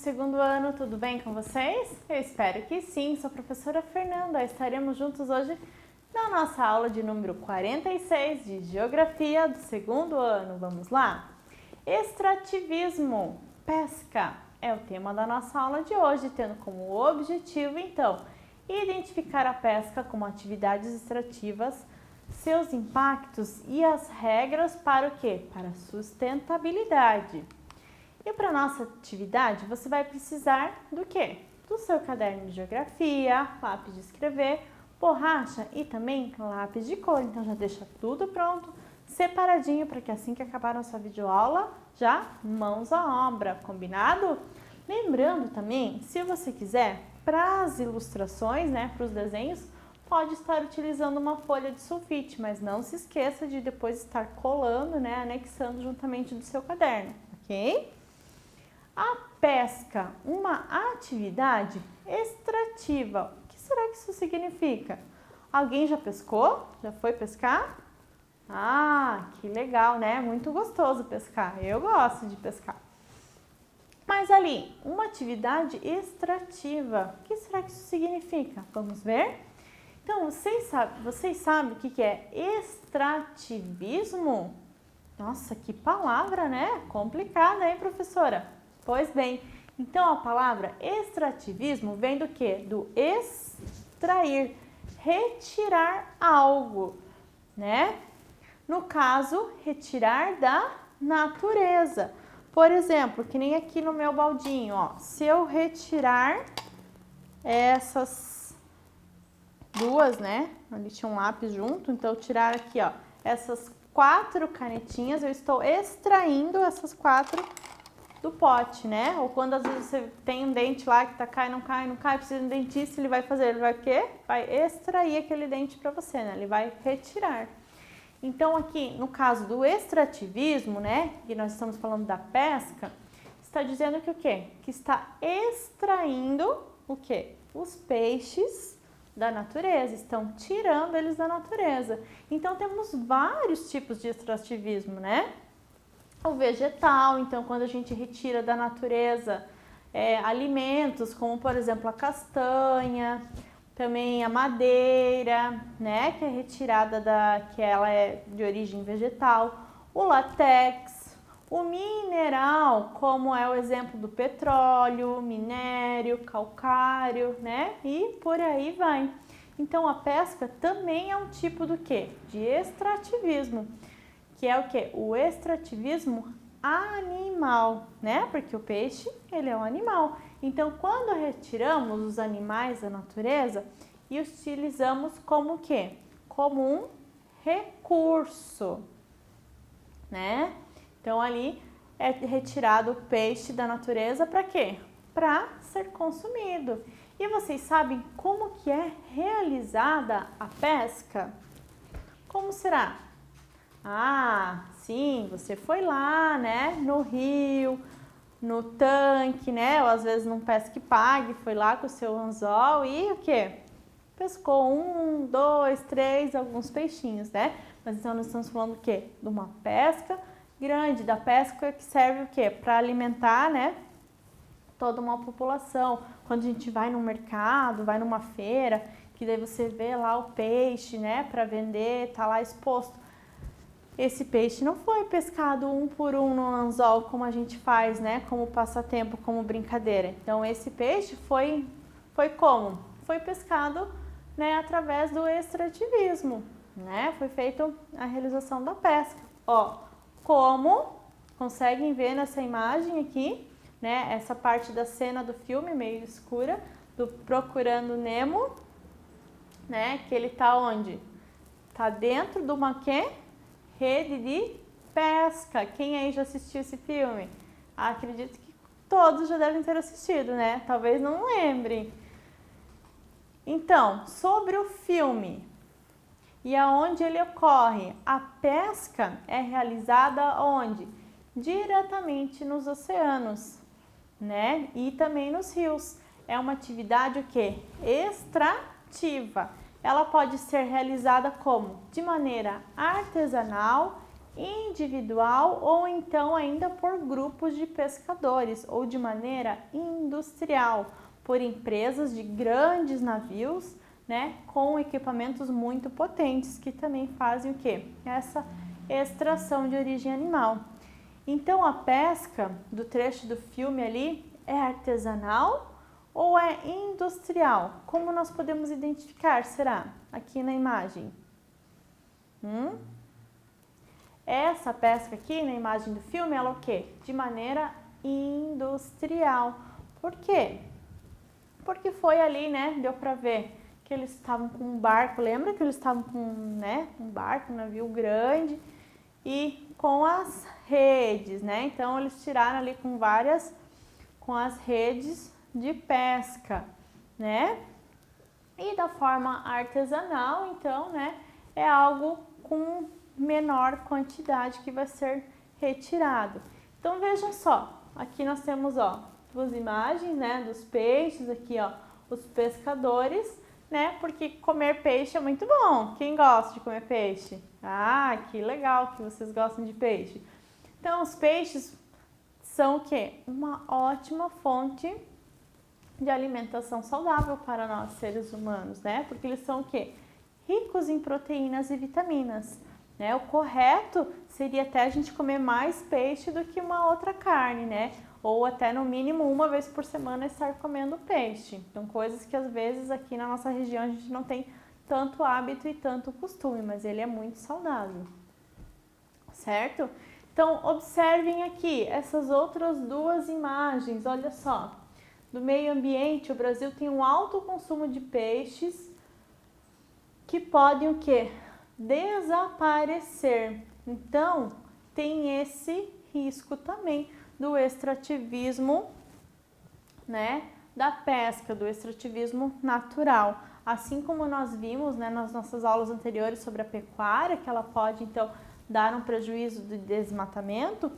segundo ano, tudo bem com vocês? Eu espero que sim, sou a professora Fernanda. Estaremos juntos hoje na nossa aula de número 46 de Geografia do segundo ano. Vamos lá? Extrativismo, pesca, é o tema da nossa aula de hoje, tendo como objetivo, então, identificar a pesca como atividades extrativas, seus impactos e as regras para o quê? Para a sustentabilidade. E para a nossa atividade, você vai precisar do quê? Do seu caderno de geografia, lápis de escrever, borracha e também lápis de cor. Então já deixa tudo pronto, separadinho, para que assim que acabar a nossa videoaula, já mãos à obra, combinado? Lembrando também, se você quiser, para as ilustrações, para os desenhos, pode estar utilizando uma folha de sulfite, mas não se esqueça de depois estar colando, anexando juntamente do seu caderno, ok? A pesca, uma atividade extrativa. O que será que isso significa? Alguém já pescou? Já foi pescar? Ah, que legal, né? Muito gostoso pescar. Eu gosto de pescar. Mas ali, uma atividade extrativa. O que será que isso significa? Vamos ver? Então, vocês sabem o que é extrativismo? Nossa, que palavra, né? Complicada, hein, professora? Pois bem, então a palavra extrativismo vem do quê? Do extrair, retirar algo, né? No caso, retirar da natureza. Por exemplo, que nem aqui no meu baldinho, ó. Se eu retirar essas duas, ali tinha um lápis junto, então eu tirar aqui, ó, essas 4 canetinhas, eu estou extraindo essas 4 do pote, Ou quando às vezes você tem um dente lá que cai, não cai, precisa de um dentista, ele vai fazer, ele vai o quê? Vai extrair aquele dente para você, Ele vai retirar. Então aqui, no caso do extrativismo, que nós estamos falando da pesca, está dizendo que o quê? Que está extraindo o quê? Os peixes da natureza, estão tirando eles da natureza. Então temos vários tipos de extrativismo, O vegetal, então quando a gente retira da natureza alimentos, como por exemplo a castanha, também a madeira, que é retirada que ela é de origem vegetal, o látex, o mineral, como é o exemplo do petróleo, minério, calcário, E por aí vai. Então a pesca também é um tipo do quê? De extrativismo. Que é o quê? O extrativismo animal, Porque o peixe, ele é um animal. Então, quando retiramos os animais da natureza e utilizamos como o quê? Como um recurso, Então, ali é retirado o peixe da natureza para quê? Para ser consumido. E vocês sabem como que é realizada a pesca? Como será? Ah, sim, você foi lá, no rio, no tanque, ou às vezes num pesque pague, foi lá com o seu anzol e o quê? Pescou 1, 2, 3, alguns peixinhos, Mas então nós estamos falando o quê? De uma pesca grande, da pesca que serve o quê? Para alimentar, toda uma população. Quando a gente vai no mercado, vai numa feira, que daí você vê lá o peixe, para vender, tá lá exposto. Esse peixe não foi pescado um por um no anzol, como a gente faz, como passatempo, como brincadeira. Então, esse peixe foi como? Foi pescado, através do extrativismo, Foi feita a realização da pesca. Ó, como conseguem ver nessa imagem aqui, Essa parte da cena do filme, meio escura, do Procurando Nemo, Que ele tá onde? Tá dentro de uma quê? Rede de pesca. Quem aí já assistiu esse filme? Acredito que todos já devem ter assistido, Talvez não lembrem. Então, sobre o filme e aonde ele ocorre, a pesca é realizada onde? Diretamente nos oceanos, E também nos rios. É uma atividade o quê? Extrativa. Ela pode ser realizada como? De maneira artesanal individual ou então ainda por grupos de pescadores ou de maneira industrial, por empresas de grandes navios, né, com equipamentos muito potentes que também fazem o quê? Essa extração de origem animal. Então a pesca do trecho do filme ali é artesanal ou é industrial? Como nós podemos identificar, será? Aqui na imagem. Essa pesca aqui na imagem do filme, ela é o quê? De maneira industrial. Por quê? Porque foi ali, né? Deu pra ver que eles estavam com um barco. Lembra que eles estavam com, né? Um barco, um navio grande e com as redes, né? Então eles tiraram ali com as redes de pesca, né? E da forma artesanal, então, né? É algo com menor quantidade que vai ser retirado. Então vejam só, aqui nós temos, ó, duas imagens, né, dos peixes, aqui, ó, os pescadores, né, porque comer peixe é muito bom. Quem gosta de comer peixe? Ah, que legal que vocês gostam de peixe. Então, os peixes são o quê? Uma ótima fonte de alimentação saudável para nós, seres humanos, né, porque eles são o quê? Ricos em proteínas e vitaminas. Né? O correto seria até a gente comer mais peixe do que uma outra carne, né? Ou até no mínimo uma vez por semana estar comendo peixe. Então, coisas que às vezes aqui na nossa região a gente não tem tanto hábito e tanto costume, mas ele é muito saudável, certo? Então, observem aqui essas outras duas imagens, olha só. Do meio ambiente, o Brasil tem um alto consumo de peixes que podem o quê? Desaparecer. Então, tem esse risco também do extrativismo, né, da pesca, do extrativismo natural. Assim como nós vimos, né, nas nossas aulas anteriores sobre a pecuária, que ela pode, então, dar um prejuízo de desmatamento.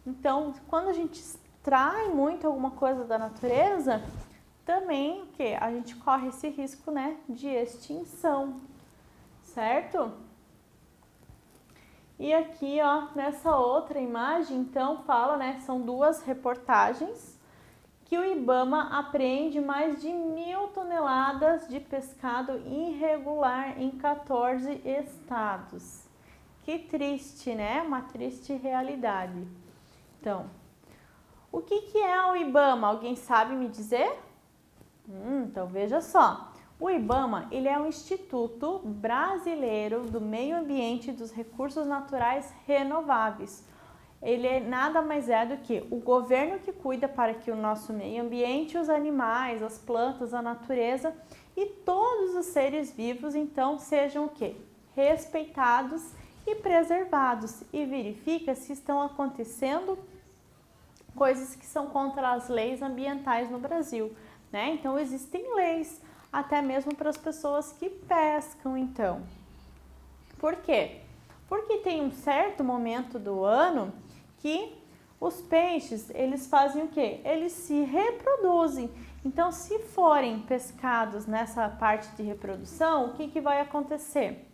Então, quando a gente extrai muito alguma coisa da natureza, também, o quê? A gente corre esse risco, né, de extinção, certo? E aqui, ó, nessa outra imagem, então, fala, né, são duas reportagens que o IBAMA apreende mais de 1.000 toneladas de pescado irregular em 14 estados. Que triste, né? Uma triste realidade. Então, o que é o IBAMA? Alguém sabe me dizer? Então, veja só. O IBAMA, ele é um Instituto Brasileiro do Meio Ambiente e dos Recursos Naturais Renováveis. Ele nada mais é do que o governo que cuida para que o nosso meio ambiente, os animais, as plantas, a natureza e todos os seres vivos, então, sejam o quê? Respeitados e preservados, e verifica se estão acontecendo coisas que são contra as leis ambientais no Brasil, né? Então, existem leis até mesmo para as pessoas que pescam, então. Por quê? Porque tem um certo momento do ano que os peixes, eles fazem o quê? Eles se reproduzem. Então, se forem pescados nessa parte de reprodução, o que vai acontecer?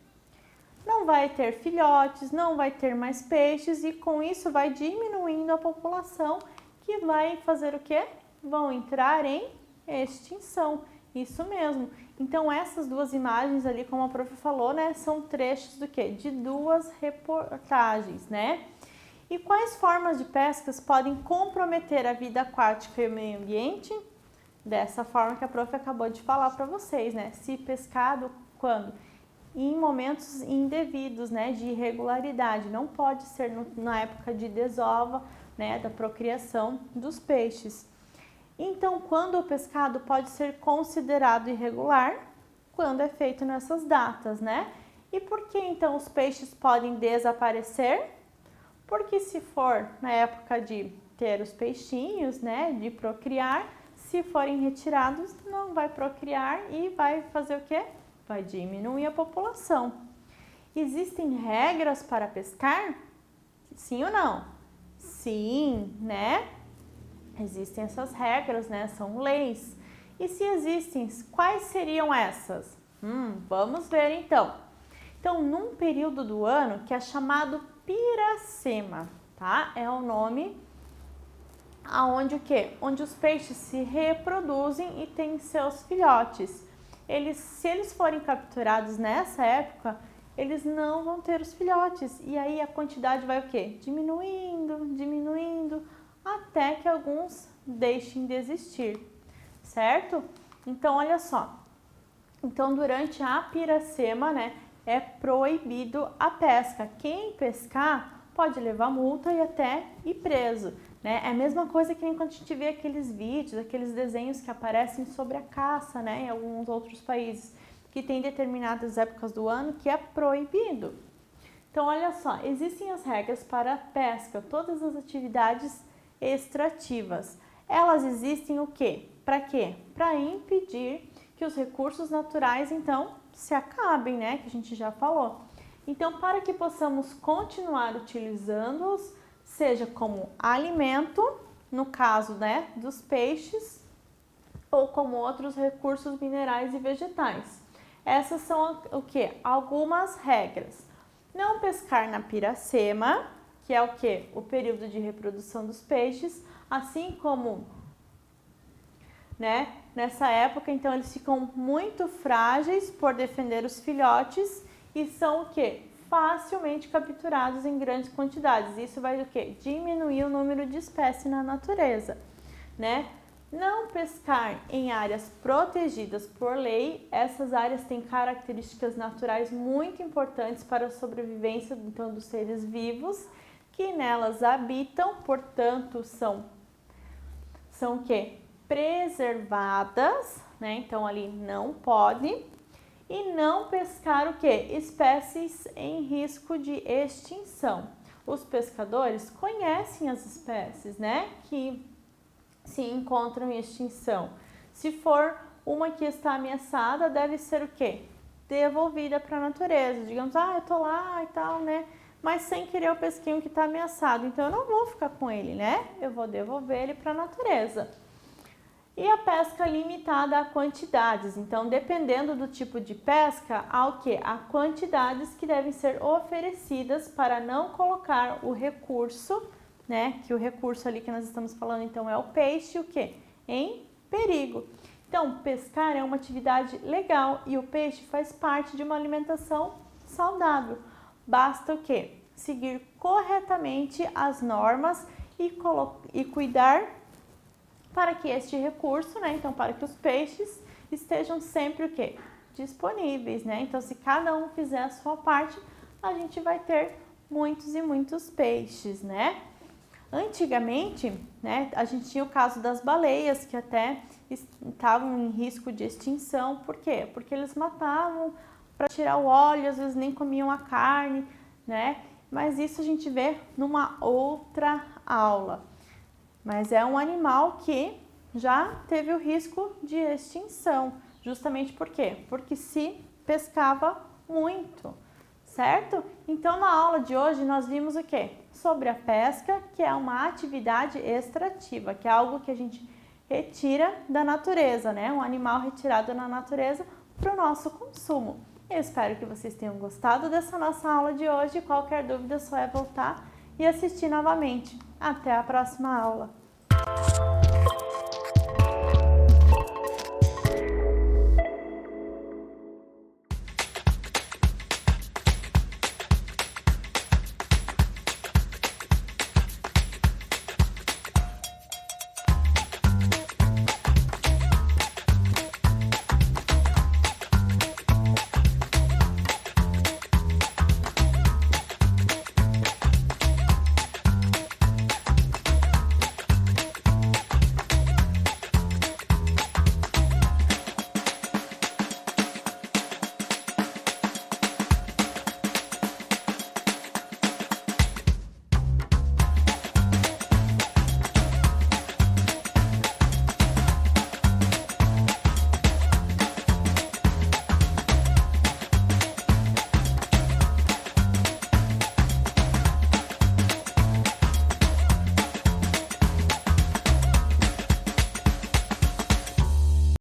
Não vai ter filhotes, não vai ter mais peixes e com isso vai diminuindo a população, que vai fazer o quê? Vão entrar em extinção. Isso mesmo. Então, essas duas imagens ali, como a prof falou, né, são trechos do quê? De duas reportagens, né? E quais formas de pescas podem comprometer a vida aquática e o meio ambiente? Dessa forma que a prof acabou de falar para vocês, né? Se pescado, quando? Em momentos indevidos, né, de irregularidade. Não pode ser na época de desova, né, da procriação dos peixes. Então, quando o pescado pode ser considerado irregular? Quando é feito nessas datas, né? E por que então os peixes podem desaparecer? Porque se for na época de ter os peixinhos, né, de procriar, se forem retirados, não vai procriar e vai fazer o quê? Vai diminuir a população. Existem regras para pescar? Sim ou não? Sim, né? Existem essas regras, né? São leis. E se existem, quais seriam essas? Vamos ver então. Então, num período do ano que é chamado piracema, tá? É o nome aonde o quê? Onde os peixes se reproduzem e têm seus filhotes. Se eles forem capturados nessa época, eles não vão ter os filhotes. E aí a quantidade vai o quê? Diminuindo, diminuindo, até que alguns deixem de existir, certo? Então, olha só. Então, durante a piracema, né, é proibido a pesca. Quem pescar pode levar multa e até ir preso, né? É a mesma coisa que nem quando a gente vê aqueles vídeos, aqueles desenhos que aparecem sobre a caça, né, em alguns outros países, que tem determinadas épocas do ano que é proibido. Então, olha só, existem as regras para a pesca, todas as atividades extrativas. Elas existem o quê? Para quê? Para impedir que os recursos naturais, então, se acabem, né? Que a gente já falou. Então, para que possamos continuar utilizando-os, seja como alimento, no caso, né, dos peixes, ou como outros recursos minerais e vegetais. Essas são o que? Algumas regras. Não pescar na piracema, que é o que? O período de reprodução dos peixes, assim como, né, nessa época, então eles ficam muito frágeis por defender os filhotes e são o que? Facilmente capturados em grandes quantidades. Isso vai o que? Diminuir o número de espécies na natureza, né? Não pescar em áreas protegidas por lei. Essas áreas têm características naturais muito importantes para a sobrevivência então, dos seres vivos que nelas habitam, portanto, são o quê? Preservadas, né? Então, ali não pode. E não pescar o quê? Espécies em risco de extinção. Os pescadores conhecem as espécies, né? Que se encontram em extinção. Se for uma que está ameaçada, deve ser o quê? Devolvida para a natureza. Digamos, eu tô lá e tal, né? Mas sem querer eu pesquei um que está ameaçado, então eu não vou ficar com ele, né? Eu vou devolver ele para a natureza. E a pesca limitada a quantidades. Então, dependendo do tipo de pesca, há o quê? Há quantidades que devem ser oferecidas para não colocar o recurso, né? Que o recurso ali que nós estamos falando, então, é o peixe, o quê? Em perigo. Então, pescar é uma atividade legal e o peixe faz parte de uma alimentação saudável. Basta o quê? Seguir corretamente as normas e cuidar para que este recurso, né, então para que os peixes estejam sempre o quê? Disponíveis, né? Então se cada um fizer a sua parte, a gente vai ter muitos e muitos peixes, né? Antigamente, né, a gente tinha o caso das baleias que até estavam em risco de extinção. Por quê? Porque eles matavam para tirar o óleo, às vezes nem comiam a carne, né? Mas isso a gente vê numa outra aula. Mas é um animal que já teve o risco de extinção. Justamente por quê? Porque se pescava muito, certo? Então, na aula de hoje, nós vimos o quê? Sobre a pesca, que é uma atividade extrativa, que é algo que a gente retira da natureza, né? Um animal retirado da natureza para o nosso consumo. Eu espero que vocês tenham gostado dessa nossa aula de hoje. Qualquer dúvida, só é voltar e assistir novamente. Até a próxima aula!